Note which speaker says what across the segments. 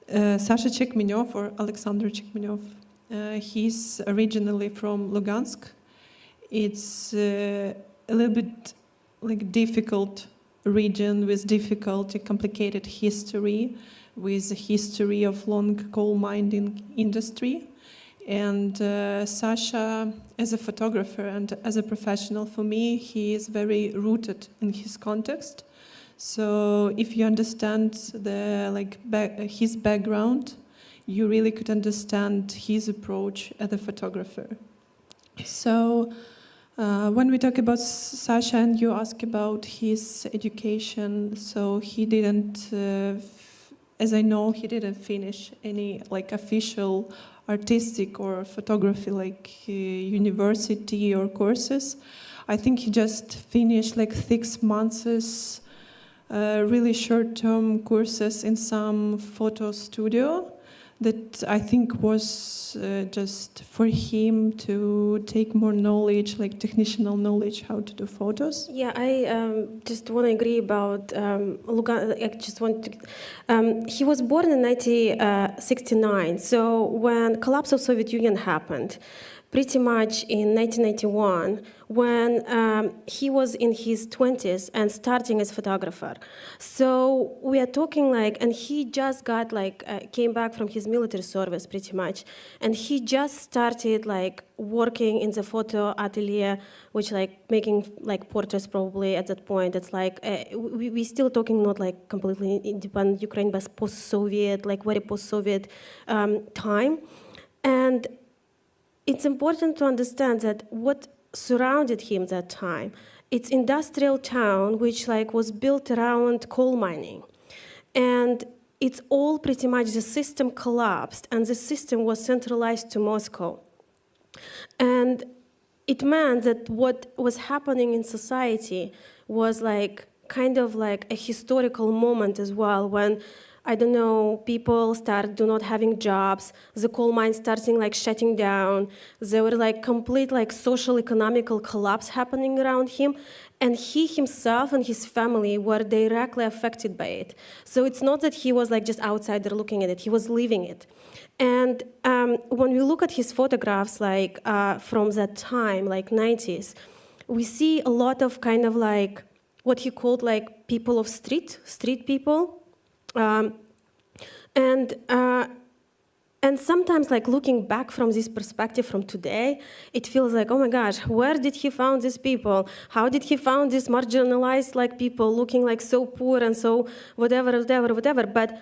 Speaker 1: Sasha Chekmenev, or Alexander Chekmenev. He's originally from Lugansk. It's a little bit like difficult region with difficult, complicated history, with a history of long coal mining industry. And Sasha, as a photographer and as a professional, for me, he is very rooted in his context. So if you understand his background, you really could understand his approach as a photographer. So when we talk about Sasha and you ask about his education, so he didn't, as I know, he didn't finish any official artistic or photography university or courses. I think he just finished 6 months really short-term courses in some photo studio that I think was just for him to take more knowledge, technical knowledge, how to do photos.
Speaker 2: Yeah, I just want to agree about Lugan. I just want to. He was born in 1969. So when collapse of Soviet Union happened, pretty much in 1991, when he was in his 20s and starting as photographer. So we are talking and he just got came back from his military service pretty much, and he just started working in the photo atelier, which making portraits probably at that point. It's we still talking not completely independent Ukraine, but post-Soviet, very post-Soviet time. And it's important to understand that what surrounded him that time, it's industrial town which was built around coal mining. And it's all pretty much the system collapsed and the system was centralized to Moscow. And it meant that what was happening in society was kind of a historical moment as well, when I don't know, people do not having jobs, the coal mines starting shutting down, there were complete social economical collapse happening around him, and he himself and his family were directly affected by it. So it's not that he was just outsider looking at it, he was living it. And when we look at his photographs from that time, 90s, we see a lot of kind of what he called people of street people. And sometimes looking back from this perspective from today, it feels oh my gosh, where did he found these people? How did he found these marginalized people looking so poor and so whatever. But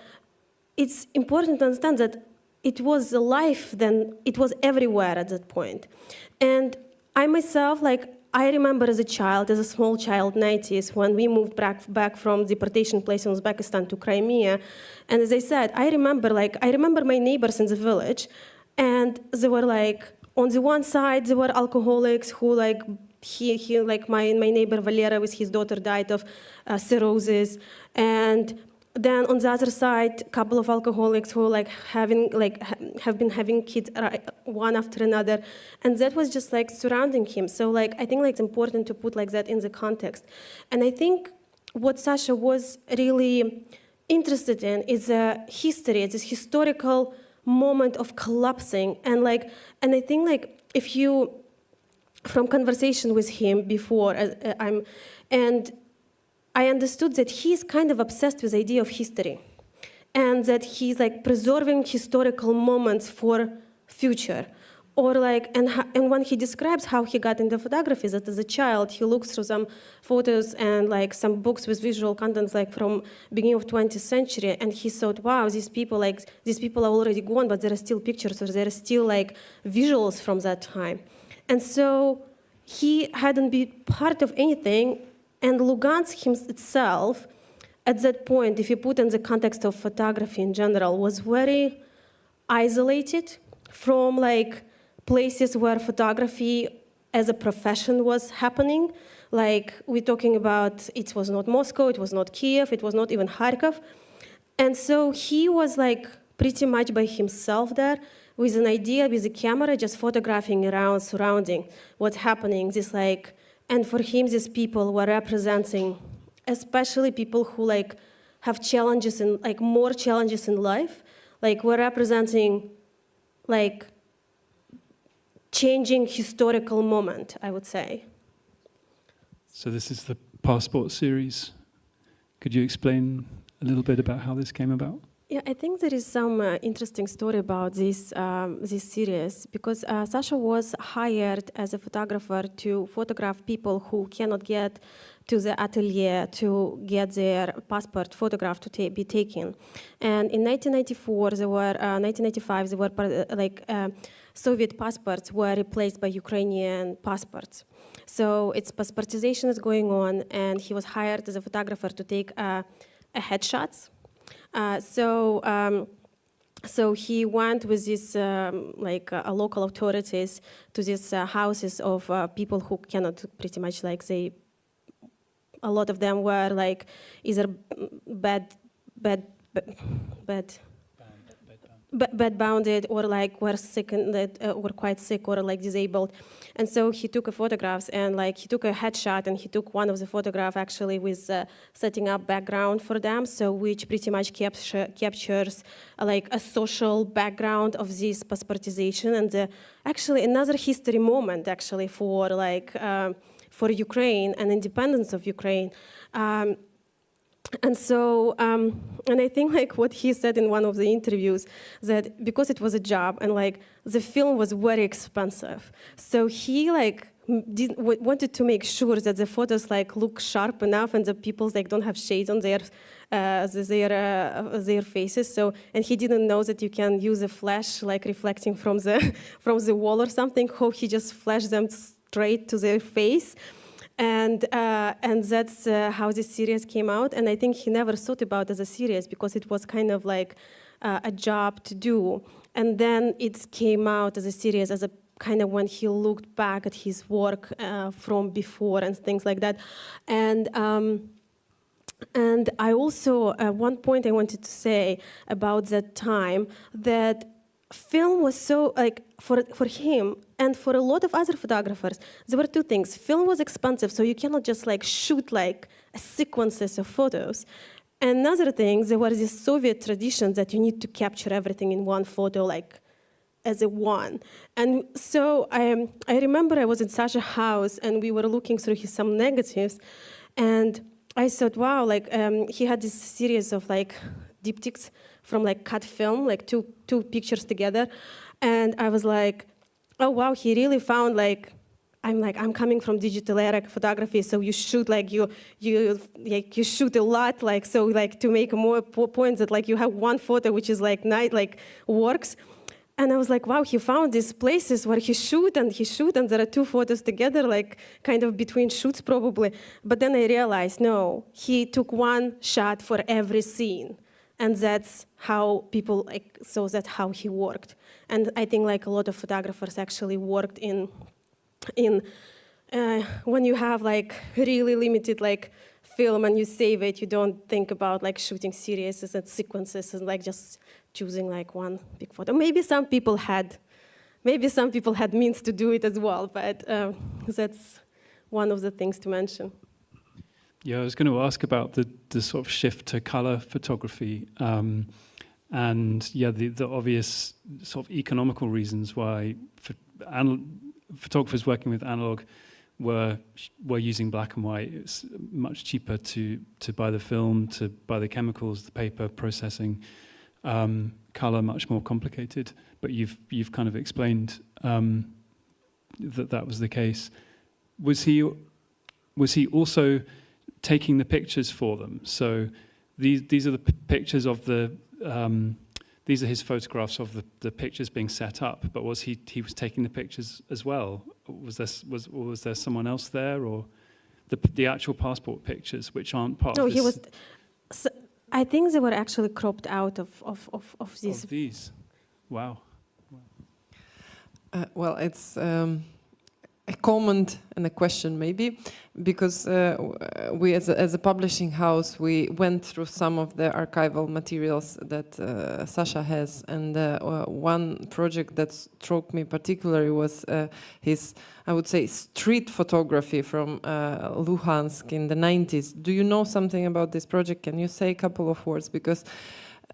Speaker 2: it's important to understand that it was a life then, it was everywhere at that point. And I myself, I remember as a child, as a small child, 90s, when we moved back from deportation place in Uzbekistan to Crimea. And as I said, I remember my neighbors in the village, and they were on the one side, there were alcoholics who my neighbor Valera with his daughter died of cirrhosis. And then on the other side, a couple of alcoholics who have been having kids one after another, and that was just surrounding him. So I think it's important to put that in the context. And I think what Sasha was really interested in is a history, this historical moment of collapsing, and I think if you, from conversation with him before, I understood that he's kind of obsessed with the idea of history, and that he's preserving historical moments for future. Or and when he describes how he got into photography, that as a child he looks through some photos and some books with visual contents from beginning of 20th century, and he thought, wow, these people are already gone, but there are still pictures, or there are still visuals from that time. And so he hadn't been part of anything. And Lugansk itself, at that point, if you put in the context of photography in general, was very isolated from places where photography as a profession was happening. We're talking about, it was not Moscow, it was not Kiev, it was not even Kharkov. And so he was pretty much by himself there with an idea, with a camera, just photographing around, surrounding what's happening. And for him, these people were representing, especially people who have challenges in more challenges in life, like we're representing like changing historical moment, I would say.
Speaker 3: So this is the Passport series. Could you explain a little bit about how this came about?
Speaker 2: Yeah, I think there is some interesting story about this series, because Sasha was hired as a photographer to photograph people who cannot get to the atelier to get their passport photograph to be taken. And in 1994, 1995, there were Soviet passports were replaced by Ukrainian passports. So its passportization is going on, and he was hired as a photographer to take headshots. So he went with these local authorities to these houses of people who cannot pretty much a lot of them were like either bed-bounded or like were sick and were quite sick or like disabled. And so he took photographs, and like he took a headshot, and he took one of the photographs actually with setting up background for them, so which pretty much captures like a social background of this passportization, and actually another history moment actually for for Ukraine and independence of Ukraine. And so, and I think like what he said in one of the interviews, that because it was a job and like the film was very expensive, so he like wanted to make sure that the photos like look sharp enough and the people like don't have shades on their faces. So, and he didn't know that you can use a flash like reflecting from the wall or something. So he just flashed them straight to their face. And that's how this series came out. And I think he never thought about it as a series because it was kind of like a job to do. And then it came out as a series, as a kind of when he looked back at his work from before and things like that. And I also, at one point I wanted to say about that time that film was so, like, for him and for a lot of other photographers, there were two things. Film was expensive, so you cannot just like shoot like sequences of photos. Another thing, there was this Soviet tradition that you need to capture everything in one photo, like as a one. And so I remember I was in Sasha's house and we were looking through some negatives, and I thought, wow, like he had this series of like diptychs from like cut film, like two pictures together. And I was like, oh wow, he really found like, I'm coming from digital era photography, so you shoot like you shoot a lot, like so like to make more points that like you have one photo which is like works. And I was like, wow, he found these places where he shoot and there are two photos together, like kind of between shoots probably. But then I realized, no, he took one shot for every scene. And that's how people, like, so that's how he worked. And I think like a lot of photographers actually worked in when you have like really limited like film and you save it, you don't think about like shooting series and sequences and like just choosing like one big photo. Maybe some people had means to do it as well, but that's one of the things to mention.
Speaker 3: Yeah, I was going to ask about the sort of shift to color photography, and yeah, the obvious sort of economical reasons why photographers working with analog were using black and white. It's much cheaper to buy the film, to buy the chemicals, the paper processing. Color much more complicated, but you've kind of explained that was the case. Was he also taking the pictures for them? So these are the pictures of these are his photographs of the pictures being set up, but was he was taking the pictures as well? Was there someone else there, or the actual passport pictures which aren't part of this?
Speaker 2: No, he was. So I think they were actually cropped out of these.
Speaker 3: Of these, wow.
Speaker 4: Well, it's a comment and a question maybe, because we as a publishing house, we went through some of the archival materials that Sasha has, and one project that struck me particularly was his, I would say, street photography from Luhansk in the 90s. Do you know something about this project? Can you say a couple of words? Because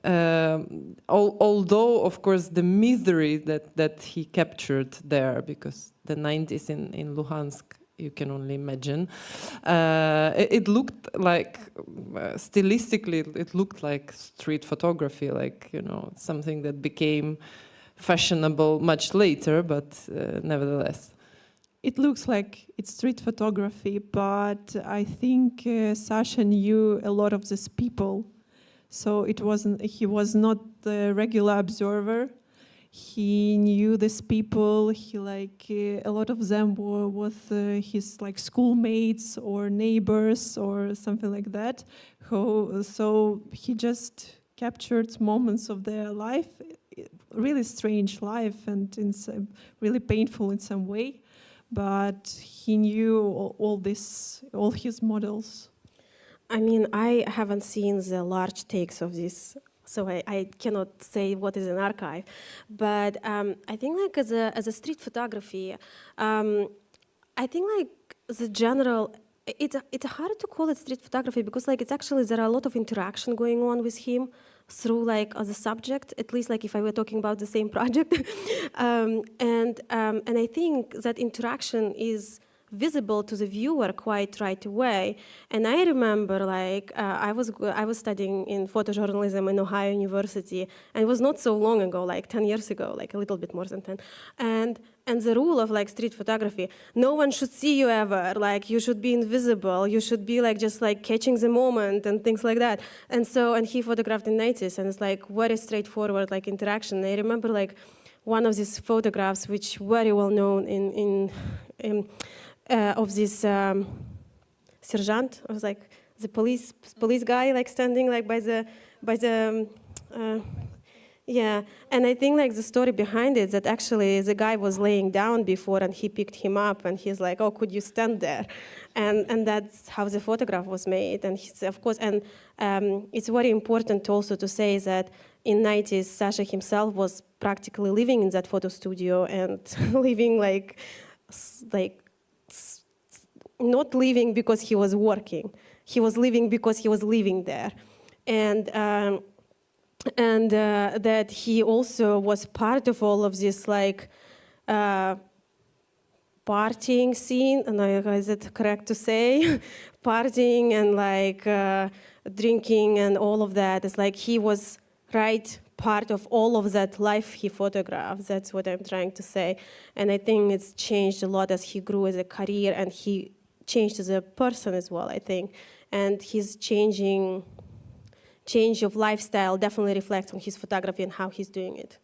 Speaker 4: Although, of course, the misery that he captured there, because the 90s in Luhansk, you can only imagine. It looked like, stylistically, it looked like street photography, like, you know, something that became fashionable much later, but nevertheless.
Speaker 1: It looks like it's street photography, but I think Sasha knew a lot of these people. So he was not the regular observer. He knew these people. He a lot of them were with his schoolmates or neighbors or something like that. So he just captured moments of their life, really strange life and really painful in some way. But he knew all his models.
Speaker 2: I mean, I haven't seen the large takes of this, so I cannot say what is an archive. But I think as a street photography, I think the general, it's hard to call it street photography because it's actually there are a lot of interaction going on with him through as a subject, at least if I were talking about the same project. And I think that interaction is visible to the viewer quite right away. And I remember I was studying in photojournalism in Ohio University, and it was not so long ago, 10 years ago, a little bit more than 10. And the rule of street photography, no one should see you ever, you should be invisible, you should be just catching the moment and things like that. And he photographed in 90s, and it's very straightforward interaction. I remember one of these photographs, which very well known in of this sergeant. I was the police guy standing by the yeah. And I think the story behind it that actually the guy was laying down before and he picked him up and he's oh, could you stand there? And that's how the photograph was made. And he's, of course, and it's very important also to say that in 90s Sasha himself was practically living in that photo studio and living not living because he was working. He was living because he was living there. And that he also was part of all of this partying scene, and is it correct to say? Partying and drinking and all of that. It's he was part of all of that life he photographed. That's what I'm trying to say. And I think it's changed a lot as he grew as a career, and he changed as a person as well, I think. And his change of lifestyle definitely reflects on his photography and how he's doing it.